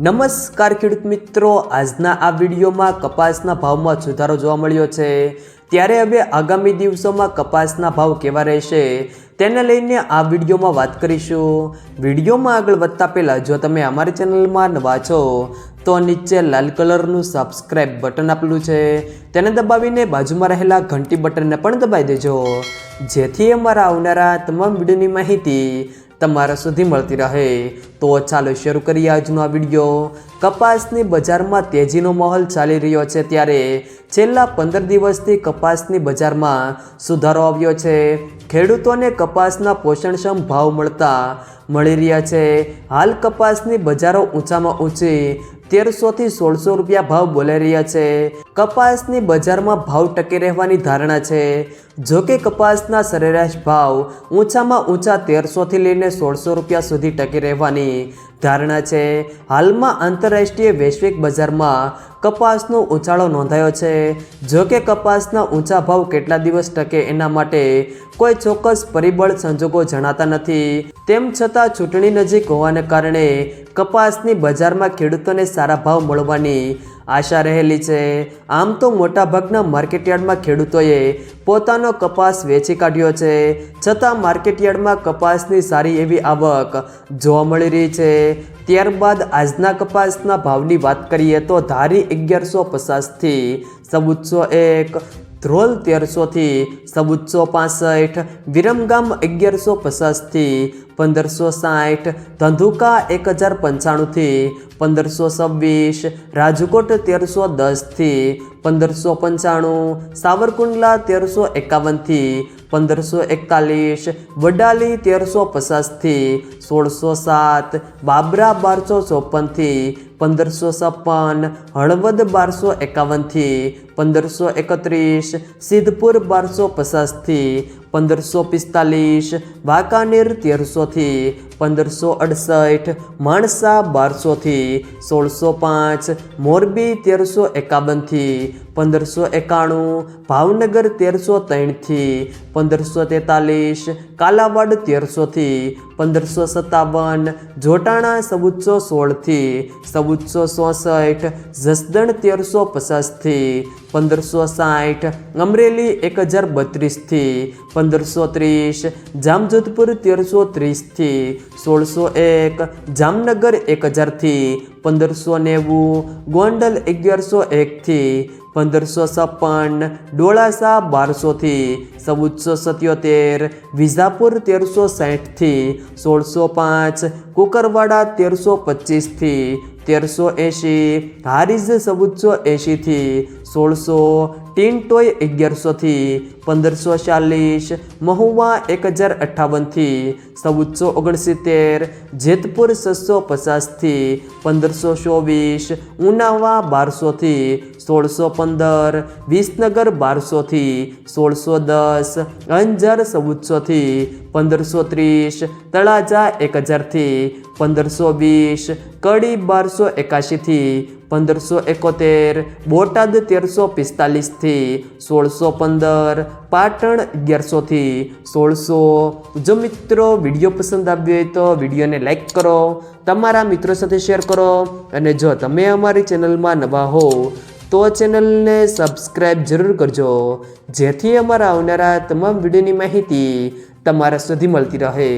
નમસ્કાર ખેડૂત મિત્રો, આજના આ વિડીયોમાં કપાસના ભાવમાં સુધારો જોવા મળ્યો છે। ત્યારે હવે આગામી દિવસોમાં કપાસના ભાવ કેવા રહેશે તેને લઈને આ વિડીયોમાં વાત કરીશું। વિડીયોમાં આગળ વધતા પહેલાં જો તમે અમારી ચેનલમાં નવા છો તો નીચે લાલ કલરનું સબસ્ક્રાઇબ બટન આપેલું છે તેને દબાવીને બાજુમાં રહેલા ઘંટી બટનને પણ દબાવી દેજો, જેથી અમારા આવનારા તમામ વિડીયોની માહિતી તમારા સુધી મળતી રહે। તો ચાલો શરૂ કરીએ આજનો આ વિડીયો। કપાસની બજારમાં તેજીનો માહોલ ચાલી રહ્યો છે, ત્યારે છેલ્લા 15 દિવસથી કપાસની બજારમાં સુધારો આવ્યો છે। ખેડૂતોને કપાસના પોષણક્ષમ ભાવ મળી રહ્યા છે। હાલ કપાસની બજારો ઊંચામાં ઊંચી 1300 થી 1600 રૂપિયા ભાવ બોલાઈ રહ્યા છે। કપાસની બજારમાં ભાવ ટકી રહેવાની ધારણા છે। જોકે કપાસના સરેરાશ ભાવ ઊંચામાં ઊંચા 1300 થી લઈને 1600 રૂપિયા સુધી ટકી રહેવાની ધારણા છે। હાલમાં આંતરરાષ્ટ્રીય વૈશ્વિક બજારમાં કપાસનો ઉછાળો નોંધાયો છે। જોકે કપાસના ઊંચા ભાવ કેટલા દિવસ ટકે એના માટે કોઈ ચોક્કસ પરિબળ સંજોગો જણાતા નથી। તેમ છતાં ચૂંટણી નજીક હોવાને કારણે કપાસની બજારમાં ખેડૂતોને સારા ભાવ મળવાની આશા રહેલી છે। આમ તો મોટાભાગના માર્કેટયાર્ડમાં ખેડૂતોએ પોતાનો કપાસ વેચી કાઢ્યો છે, છતાં માર્કેટયાર્ડમાં કપાસની સારી એવી આવક જોવા મળી રહી છે। ત્યારબાદ આજના કપાસના ભાવની વાત કરીએ તો ધારી 1150 થી 1401, ધ્રોલ 1300 થી 1465, વિરમગામ 1150 થી 1560, ધંધુકા 1095 થી 1526, રાજકોટ 1310 થી 1595, સાવરકુંડલા 1351 થી 1541, વડાલી 1350 થી 1607, બાબરા 1254 થી 1556, હળવદ 1251 થી 1531, સિદ્ધપુર 1250 થી 1545, વાંકાનેર 1300 થી 1568, માણસા 1200 થી 1605, મોરબી 1351 થી 1591, ભાવનગર 1303 થી 1543, કાલાવાડ 1300 થી 1557, જોટાણા 1416 થી 1464, જસદણ 1350 થી 1560, અમરેલી 1032 થી 1530, જામજોધપુર 1330 થી 1601, જામનગર 1000 થી 1590, ગોંડલ 1101 થી 1556, ડોળાસા 1200 થી 1477, વિજાપુર 1360 થી 1605, કુકરવાડા 1325 થી 1380, હારીજ 1480 થી 1600, ટીનટોય 1100 થી 1540, મહુવા 1058 થી 1469, જેતપુર 650 થી 1524, ઉનાવા 1200 થી 1615, વિસનગર 1200 થી 1610, અંજાર 1400 થી 1530, તળાજા 1000 થી 1520, કડી 1281 થી 1571, બોટાદ 1345 થી 1615, પાટણ 1100 થી 1600। જો મિત્રો વિડીયો પસંદ આવ્યો હોય તો વિડીયોને લાઈક કરો, તમારા મિત્રો સાથે શેર કરો, અને જો તમે અમારી ચેનલમાં નવા હો તો ચેનલને સબસ્ક્રાઈબ જરૂર કરજો, જેથી અમારા આવનારા તમામ વિડીયોની માહિતી તમારા સુધી મળતી રહે।